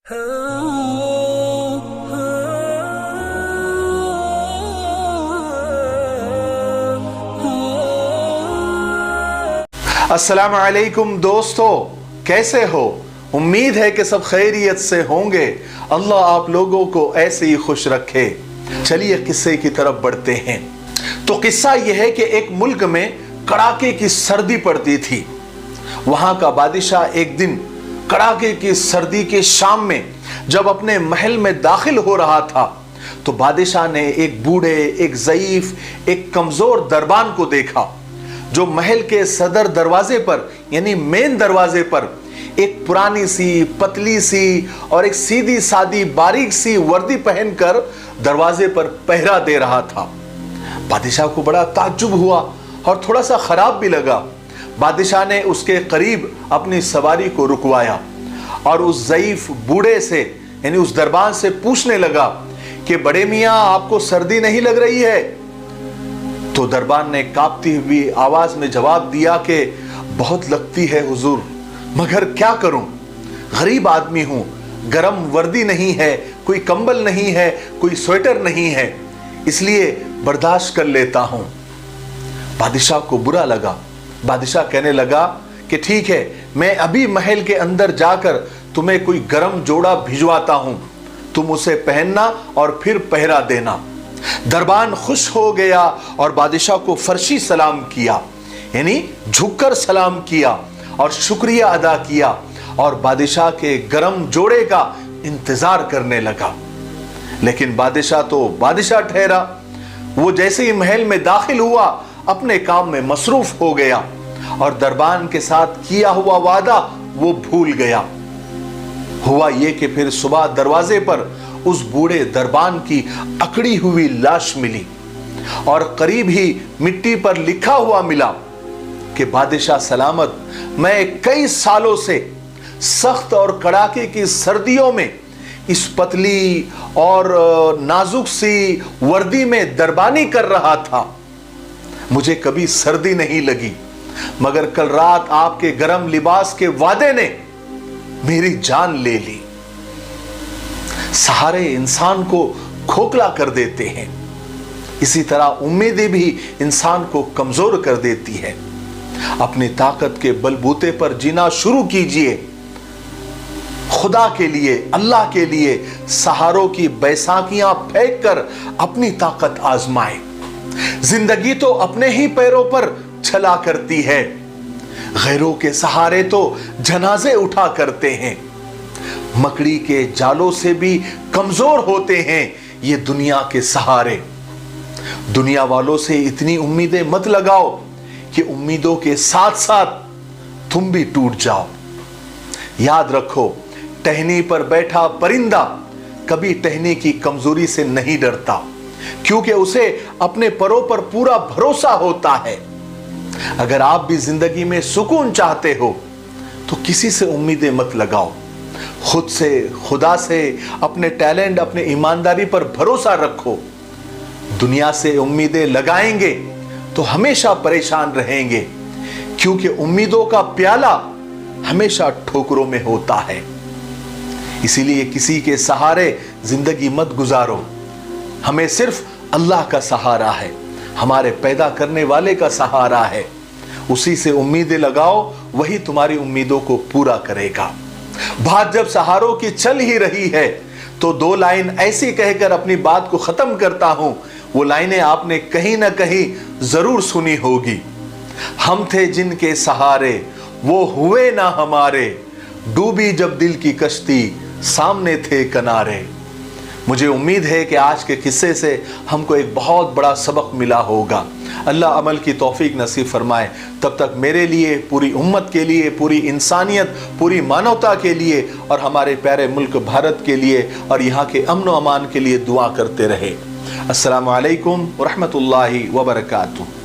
السلام علیکم دوستو، کیسے ہو؟ امید ہے کہ سب خیریت سے ہوں گے۔ اللہ آپ لوگوں کو ایسے ہی خوش رکھے۔ چلیے قصے کی طرف بڑھتے ہیں۔ تو قصہ یہ ہے کہ ایک ملک میں کڑاکے کی سردی پڑتی تھی۔ وہاں کا بادشاہ ایک دن کڑاکے کی سردی کے شام میں جب اپنے محل میں داخل ہو رہا تھا تو بادشاہ نے ایک بوڑھے، ایک ضعیف، ایک کمزور دربان کو دیکھا جو محل کے صدر دروازے پر یعنی مین دروازے پر ایک پرانی سی، پتلی سی اور ایک سیدھی سادی باریک سی وردی پہن کر دروازے پر پہرا دے رہا تھا۔ بادشاہ کو بڑا تعجب ہوا اور تھوڑا سا خراب بھی لگا۔ بادشاہ نے اس کے قریب اپنی سواری کو رکوایا اور اس ضعیف بوڑھے سے یعنی اس دربان سے پوچھنے لگا کہ بڑے میاں آپ کو سردی نہیں لگ رہی ہے؟ تو دربان نے کانپتی ہوئی آواز میں جواب دیا کہ بہت لگتی ہے حضور، مگر کیا کروں، غریب آدمی ہوں، گرم وردی نہیں ہے، کوئی کمبل نہیں ہے، کوئی سویٹر نہیں ہے، اس لیے برداشت کر لیتا ہوں۔ بادشاہ کو برا لگا۔ بادشاہ کہنے لگا کہ ٹھیک ہے، میں ابھی محل کے اندر جا کر تمہیں کوئی گرم جوڑا بھجواتا ہوں، تم اسے پہننا اور پھر پہرا دینا۔ دربان خوش ہو گیا اور بادشاہ کو فرشی سلام کیا، یعنی جھک کر سلام کیا اور شکریہ ادا کیا اور بادشاہ کے گرم جوڑے کا انتظار کرنے لگا۔ لیکن بادشاہ تو بادشاہ ٹھہرا۔ وہ جیسے ہی محل میں داخل ہوا اپنے کام میں مصروف ہو گیا اور دربان کے ساتھ کیا ہوا وعدہ وہ بھول گیا۔ ہوا یہ کہ پھر صبح دروازے پر اس بوڑھے دربان کی اکڑی ہوئی لاش ملی اور قریب ہی مٹی پر لکھا ہوا ملا کہ بادشاہ سلامت، میں کئی سالوں سے سخت اور کڑاکے کی سردیوں میں اس پتلی اور نازک سی وردی میں دربانی کر رہا تھا، مجھے کبھی سردی نہیں لگی، مگر کل رات آپ کے گرم لباس کے وعدے نے میری جان لے لی۔ سہارے انسان کو کھوکھلا کر دیتے ہیں، اسی طرح امیدیں بھی انسان کو کمزور کر دیتی ہے۔ اپنی طاقت کے بلبوتے پر جینا شروع کیجئے۔ خدا کے لیے، اللہ کے لیے سہاروں کی بیساکھیاں پھینک کر اپنی طاقت آزمائیں۔ زندگی تو اپنے ہی پیروں پر چلا کرتی ہے، غیروں کے سہارے تو جنازے اٹھا کرتے ہیں۔ مکڑی کے جالوں سے بھی کمزور ہوتے ہیں یہ دنیا کے سہارے۔ دنیا والوں سے اتنی امیدیں مت لگاؤ کہ امیدوں کے ساتھ ساتھ تم بھی ٹوٹ جاؤ۔ یاد رکھو، ٹہنی پر بیٹھا پرندہ کبھی ٹہنی کی کمزوری سے نہیں ڈرتا، کیونکہ اسے اپنے پروں پر پورا بھروسہ ہوتا ہے۔ اگر آپ بھی زندگی میں سکون چاہتے ہو تو کسی سے امیدیں مت لگاؤ، خود سے، خدا سے، اپنے ٹیلنٹ، اپنے ایمانداری پر بھروسہ رکھو۔ دنیا سے امیدیں لگائیں گے تو ہمیشہ پریشان رہیں گے، کیونکہ امیدوں کا پیالہ ہمیشہ ٹھوکروں میں ہوتا ہے۔ اسی لیے کسی کے سہارے زندگی مت گزارو، ہمیں صرف اللہ کا سہارا ہے، ہمارے پیدا کرنے والے کا سہارا ہے۔ اسی سے امیدیں لگاؤ، وہی تمہاری امیدوں کو پورا کرے گا۔ بات جب سہاروں کی چل ہی رہی ہے تو دو لائن ایسی کہہ کر اپنی بات کو ختم کرتا ہوں۔ وہ لائنیں آپ نے کہیں نہ کہیں ضرور سنی ہوگی۔ ہم تھے جن کے سہارے، وہ ہوئے نہ ہمارے، ڈوبی جب دل کی کشتی، سامنے تھے کنارے۔ مجھے امید ہے کہ آج کے قصے سے ہم کو ایک بہت بڑا سبق ملا ہوگا۔ اللہ عمل کی توفیق نصیب فرمائے۔ تب تک میرے لیے، پوری امت کے لیے، پوری انسانیت، پوری مانوتا کے لیے اور ہمارے پیارے ملک بھارت کے لیے اور یہاں کے امن و امان کے لیے دعا کرتے رہے۔ السلام علیکم ورحمۃ اللہ وبرکاتہ۔